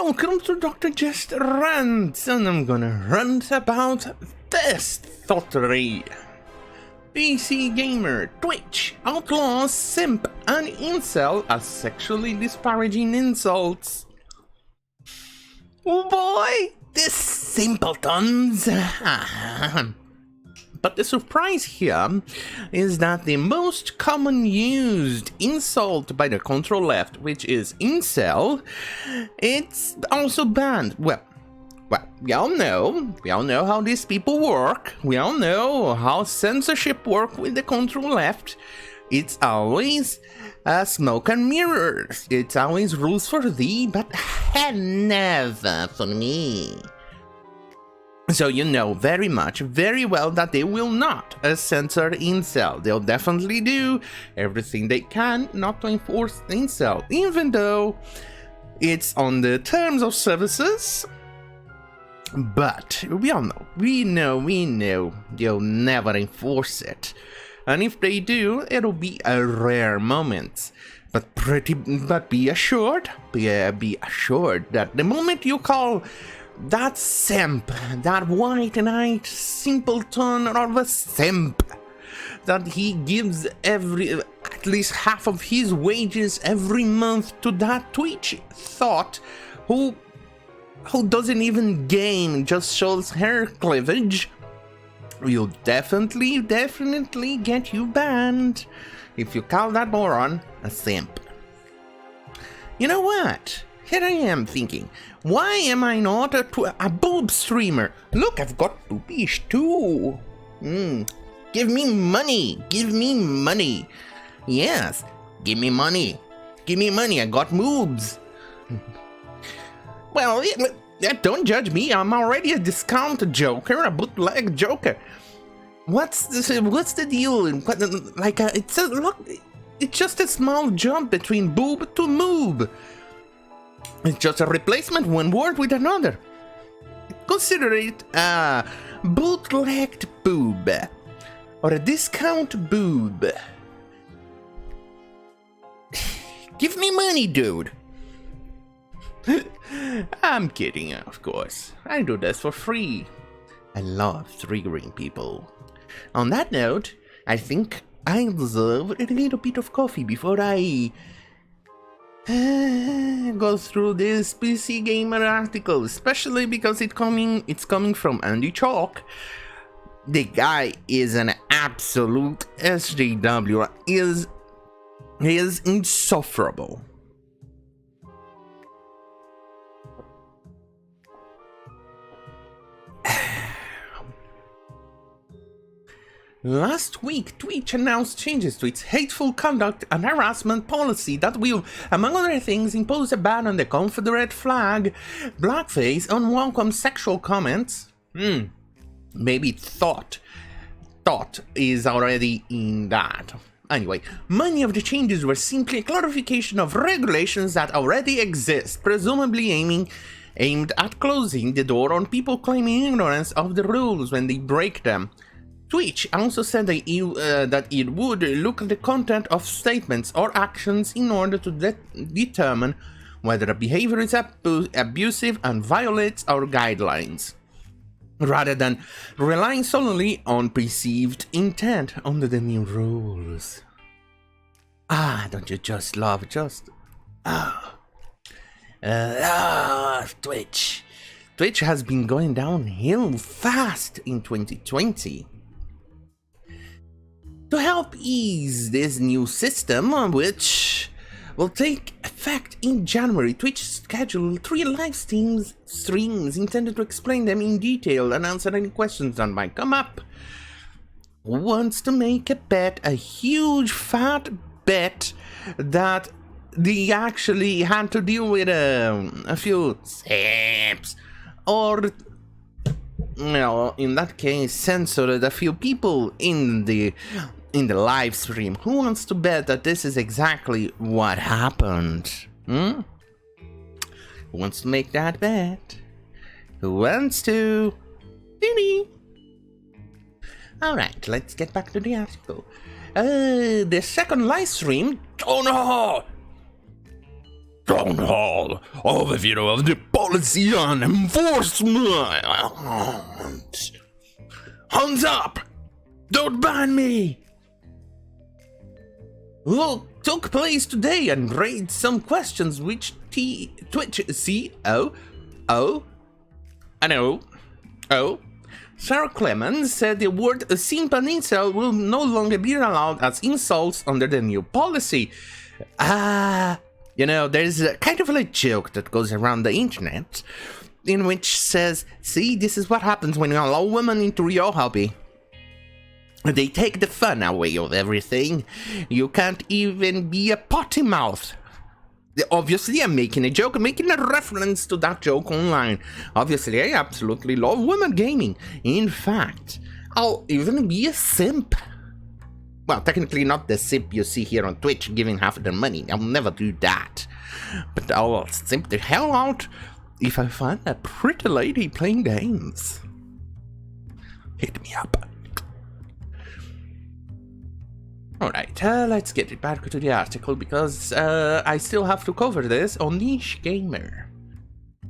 welcome to Dr. Jester Rants, and I'm gonna rant about this thoughterry. PC Gamer, Twitch, outlaws Simp and Incel as sexually disparaging insults. Oh boy, the simpletons! But the surprise here is that the most common used insult by the control left, which is incel, it's also banned. Well, we all know how these people work. We all know how censorship works with the control left. It's always smoke and mirrors. It's always rules for thee, but never for me. So you know very well that they will not censor incel. They'll definitely do everything they can not to enforce incel, even though it's on the terms of services. But we know they'll never enforce it. And if they do, it'll be a rare moment. But be assured that the moment you call that simp, that white knight simpleton of a simp, that he gives at least half of his wages every month to that Twitch thought who doesn't even gain, just shows her cleavage, will definitely get you banned if you call that moron a simp. You know what? Here I am thinking, why am I not a boob streamer? Look, I've got boobies too. Give me money. Yes, give me money. I got moobs. Well, don't judge me. I'm already a discount joker, a bootleg joker. What's the deal? It's just a small jump between boob to moob. It's just a replacement, one word with another. Consider it a bootlegged boob or a discount boob. Give me money, dude. I'm kidding, of course. I do this for free. I love triggering people. On that note, I think I deserve a little bit of coffee before I go through this PC Gamer article, especially because it's coming from Andy Chalk. The guy is an absolute SJW. He is insufferable. Last week, Twitch announced changes to its hateful conduct and harassment policy that will, among other things, impose a ban on the Confederate flag, blackface, unwelcome sexual comments. Maybe thought is already in that. Anyway, many of the changes were simply a clarification of regulations that already exist, presumably aimed at closing the door on people claiming ignorance of the rules when they break them. Twitch also said that it would look at the content of statements or actions in order to determine whether a behavior is abusive and violates our guidelines, rather than relying solely on perceived intent under the new rules. Don't you just love Twitch? Twitch has been going downhill fast in 2020. To help ease this new system, which will take effect in January, Twitch scheduled 3 live streams intended to explain them in detail and answer any questions that might come up. Who wants to make a bet, a huge fat bet, that they actually had to deal with a few simps, or, in that case, censored a few people in the live stream? Who wants to bet that this is exactly what happened? Who wants to make that bet? Who wants to? Diddy. Alright, let's get back to the article. The second live stream, Town Hall, overview of the policy on enforcement. Hands up! Don't ban me! Look, took place today and raised some questions which Twitch Sarah Clemens said the word simp and incel will no longer be allowed as insults under the new policy. You know, there's a kind of a joke that goes around the internet in which says, see, this is what happens when you allow women into your hobby. They take the fun away of everything. You can't even be a potty mouth. Obviously, I'm making a joke, I'm making a reference to that joke online. Obviously, I absolutely love women gaming. In fact, I'll even be a simp. Well, technically not the simp you see here on Twitch giving half their money. I'll never do that. But I'll simp the hell out if I find a pretty lady playing games. Hit me up. Alright, let's get it back to the article because I still have to cover this on Niche Gamer.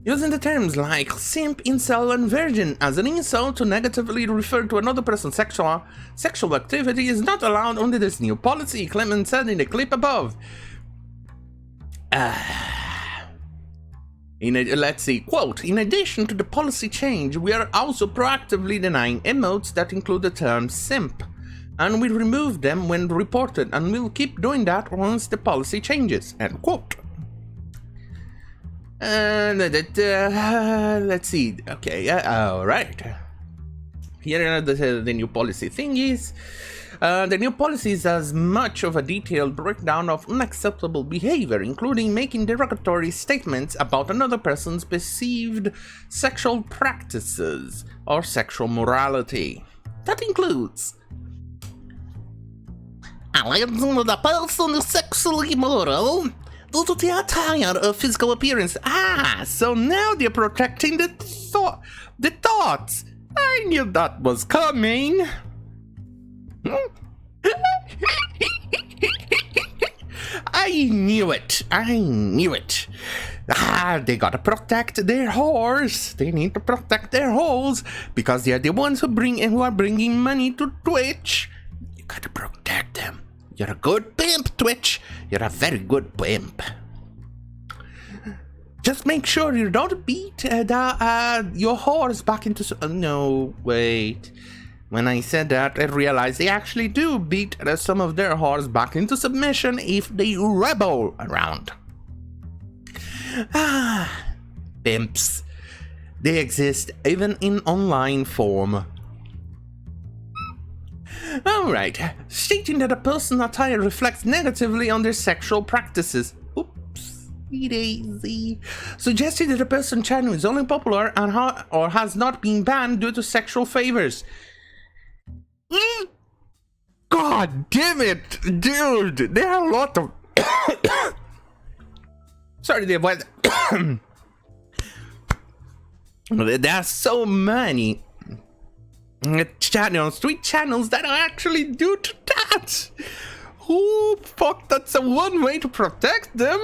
Using the terms like simp, incel, and virgin as an insult to negatively refer to another person's sexual activity is not allowed under this new policy, Clemens said in the clip above. Let's see, quote, in addition to the policy change, we are also proactively denying emotes that include the term simp. And we remove them when reported, and we'll keep doing that once the policy changes, end quote. Let's see, okay, alright. Here the new policy thing is. The new policy is as much of a detailed breakdown of unacceptable behavior, including making derogatory statements about another person's perceived sexual practices or sexual morality. That includes alleging the person is sexually immoral due to the attire or physical appearance. So now they're protecting the thoughts. I knew that was coming. I knew it. They gotta protect their whores. They need to protect their hoes because they're the ones who are bringing money to Twitch. You gotta protect them. You're a good pimp, Twitch. You're a very good pimp. Just make sure you don't beat your whores back into... no, wait. When I said that, I realized they actually do beat some of their whores back into submission if they rebel around. Pimps. They exist even in online form. Alright, stating that a person's attire reflects negatively on their sexual practices. Oops, easy. Suggesting that a person's channel is only popular and or has not been banned due to sexual favors. God damn it, dude! There are a lot of... Sorry, there was... There are so many... channels, Twitch channels that actually do to that. Oh fuck, that's a one way to protect them.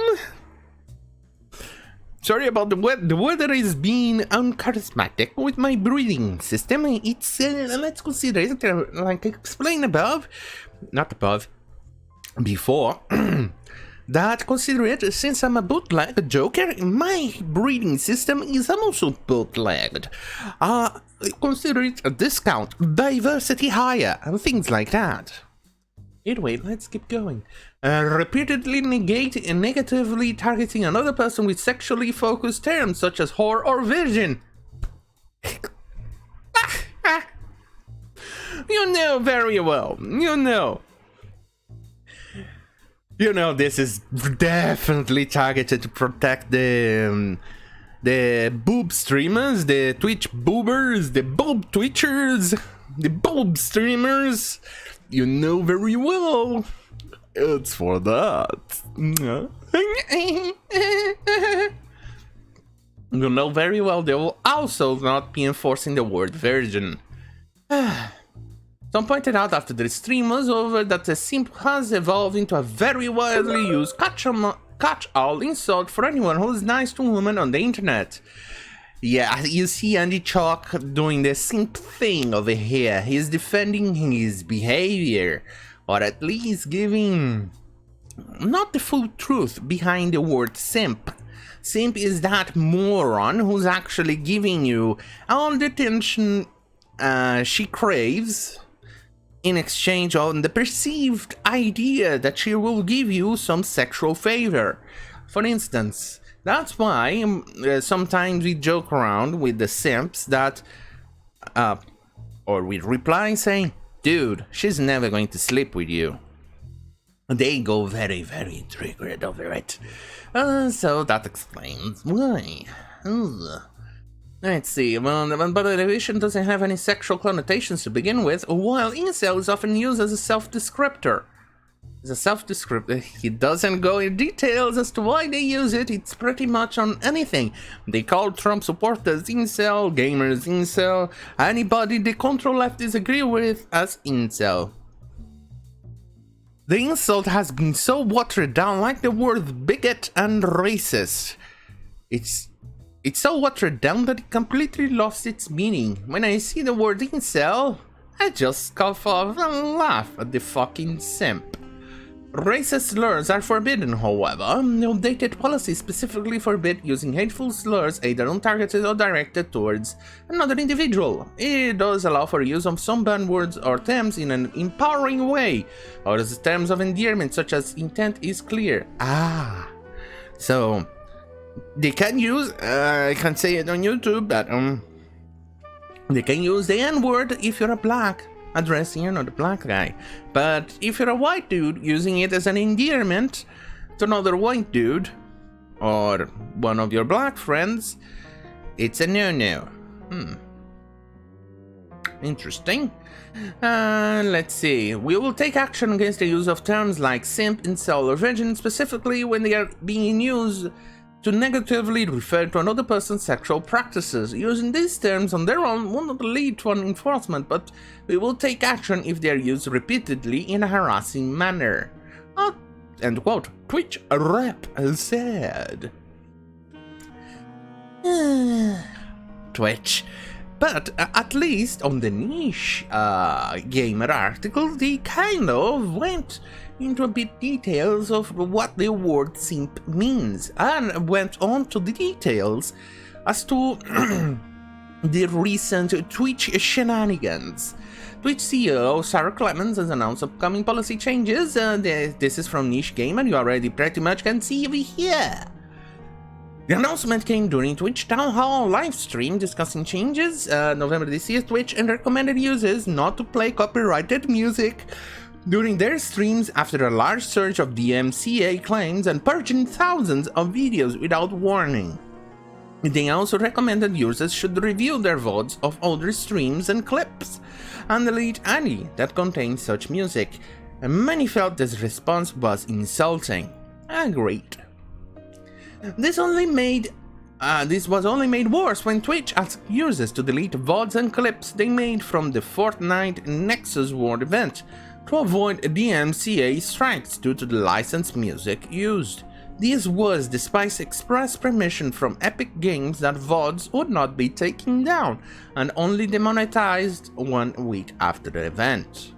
Sorry about the weather. The weather is being uncharismatic with my breathing system. It's let's consider it like I explained above, not above, before. That consider it, since I'm a bootleg joker, my breathing system is also bootlegged. Consider it a discount, diversity higher, and things like that. Anyway, let's keep going. Repeatedly negatively targeting another person with sexually focused terms such as whore or virgin. You know very well. You know this is definitely targeted to protect the boob streamers, the Twitch boobers, the boob twitchers, the boob streamers. You know very well. It's for that. You know very well they will also not be enforcing the word virgin. Some pointed out after the stream was over that the simp has evolved into a very widely used catch-all insult for anyone who's nice to women on the internet. Yeah, you see Andy Chalk doing the simp thing over here. He's defending his behavior, or at least giving not the full truth behind the word simp. Simp is that moron who's actually giving you all the attention she craves in exchange on the perceived idea that she will give you some sexual favor. For instance, that's why sometimes we joke around with the simps that, or we reply saying, dude, she's never going to sleep with you. They go very, very triggered over it. So that explains why. Let's see, but the division doesn't have any sexual connotations to begin with, while incel is often used as a self-descriptor. He doesn't go in details as to why they use it. It's pretty much on anything. They call Trump supporters incel, gamers incel, anybody the control left disagree with as incel. The insult has been so watered down, like the word bigot and racist. It's so watered down that it completely lost its meaning. When I see the word incel, I just scoff off and laugh at the fucking simp. Racist slurs are forbidden, however. The updated policies specifically forbid using hateful slurs either untargeted or directed towards another individual. It does allow for use of some banned words or terms in an empowering way, or as terms of endearment such as intent is clear. So they can use, I can't say it on YouTube, but they can use the N-word if you're a black, addressing another black guy. But if you're a white dude, using it as an endearment to another white dude, or one of your black friends, it's a no-no. Interesting. Let's see. We will take action against the use of terms like simp, incel, or virgin, specifically when they are being used to negatively refer to another person's sexual practices. Using these terms on their own will not lead to an enforcement, but we will take action if they are used repeatedly in a harassing manner. End quote. Twitch rep said. Twitch. But at least on the niche gamer article, they kind of went into a bit details of what the word simp means, and went on to the details as to the recent Twitch shenanigans. Twitch CEO Sarah Clemens has announced upcoming policy changes. This is from Niche Gamer, you already pretty much can see over here. The announcement came during Twitch Town Hall live stream discussing changes. November this year, Twitch and recommended users not to play copyrighted music during their streams after a large surge of DMCA claims and purging thousands of videos without warning. They also recommended users should review their VODs of older streams and clips and delete any that contain such music. And many felt this response was insulting. Agreed. This was only made worse when Twitch asked users to delete VODs and clips they made from the Fortnite Nexus World event to avoid DMCA strikes due to the licensed music used. This was despite express permission from Epic Games that VODs would not be taken down and only demonetized 1 week after the event.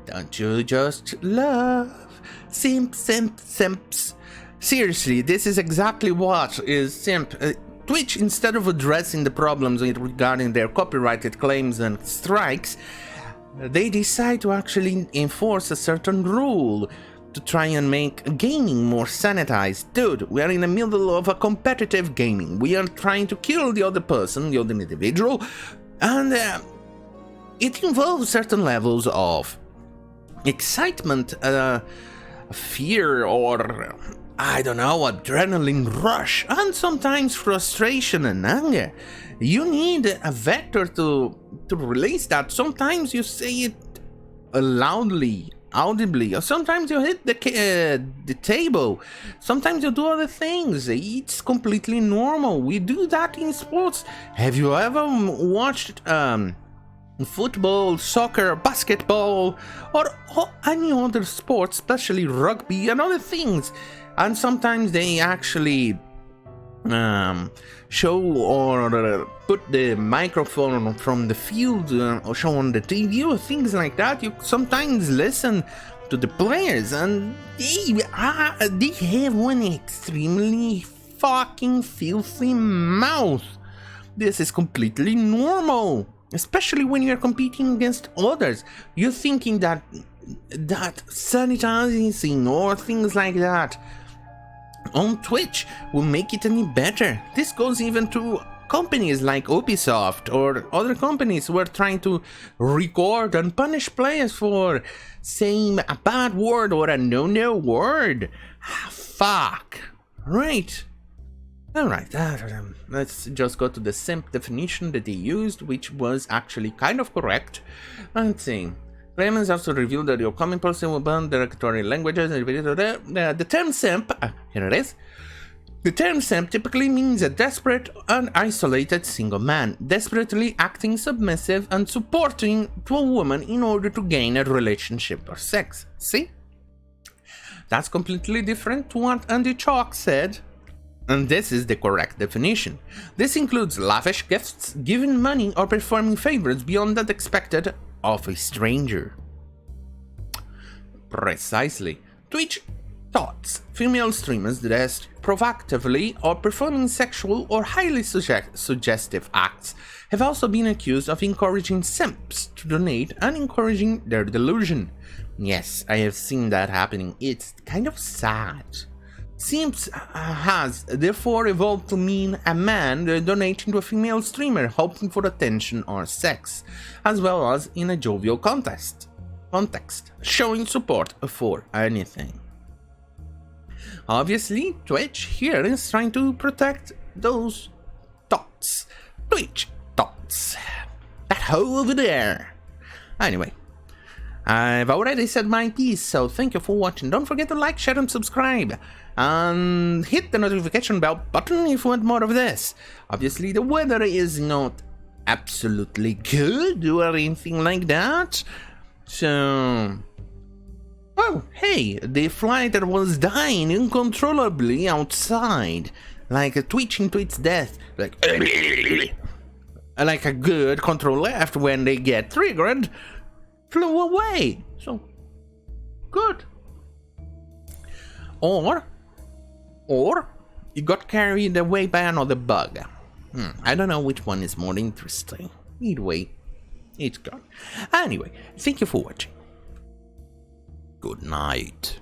Don't you just love simps? Seriously, this is exactly what is simp. Twitch, instead of addressing the problems regarding their copyrighted claims and strikes, they decide to actually enforce a certain rule to try and make gaming more sanitized. Dude, we are in the middle of a competitive gaming. We are trying to kill the other person, the other individual, and it involves certain levels of excitement, fear, or I don't know, adrenaline rush, and sometimes frustration and anger. You need a vector to release that. Sometimes you say it loudly, audibly, or sometimes you hit the table. Sometimes you do other things. It's completely normal. We do that in sports. Have you ever watched football, soccer, basketball, or any other sport, especially rugby and other things. And sometimes they actually show or put the microphone from the field or show on the TV or things like that. You sometimes listen to the players and they have one extremely fucking filthy mouth. This is completely normal, especially when you're competing against others. You're thinking that sanitizing or things like that on Twitch will make it any better. This goes even to companies like Ubisoft or other companies who are trying to record and punish players for saying a bad word or a no-no word. Fuck. Right. Alright, let's just go to the simp definition that they used, which was actually kind of correct. Let's see. Clemens also revealed that your common person will ban derogatory languages. The term simp, here it is. The term simp typically means a desperate and isolated single man, desperately acting submissive and supporting to a woman in order to gain a relationship or sex. See? That's completely different to what Andy Chalk said. And this is the correct definition. This includes lavish gifts, giving money, or performing favors beyond that expected of a stranger. Precisely. Twitch thoughts female streamers dressed provocatively or performing sexual or highly suggestive acts have also been accused of encouraging simps to donate and encouraging their delusion. Yes, I have seen that happening. It's kind of sad. Simps has therefore evolved to mean a man donating to a female streamer hoping for attention or sex, as well as in a jovial context, showing support for anything. Obviously, Twitch here is trying to protect those thoughts. Twitch thoughts. That hoe over there. Anyway, I've already said my piece, so thank you for watching. Don't forget to like, share, and subscribe. And hit the notification bell button if you want more of this. Obviously, the weather is not absolutely good or anything like that. So... oh, hey, the fly that was dying uncontrollably outside, like a twitching to its death, like a good Control F when they get triggered, flew away. So, good. Or it got carried away by another bug. I don't know which one is more interesting. Either way, it's gone. Anyway, thank you for watching. Good night.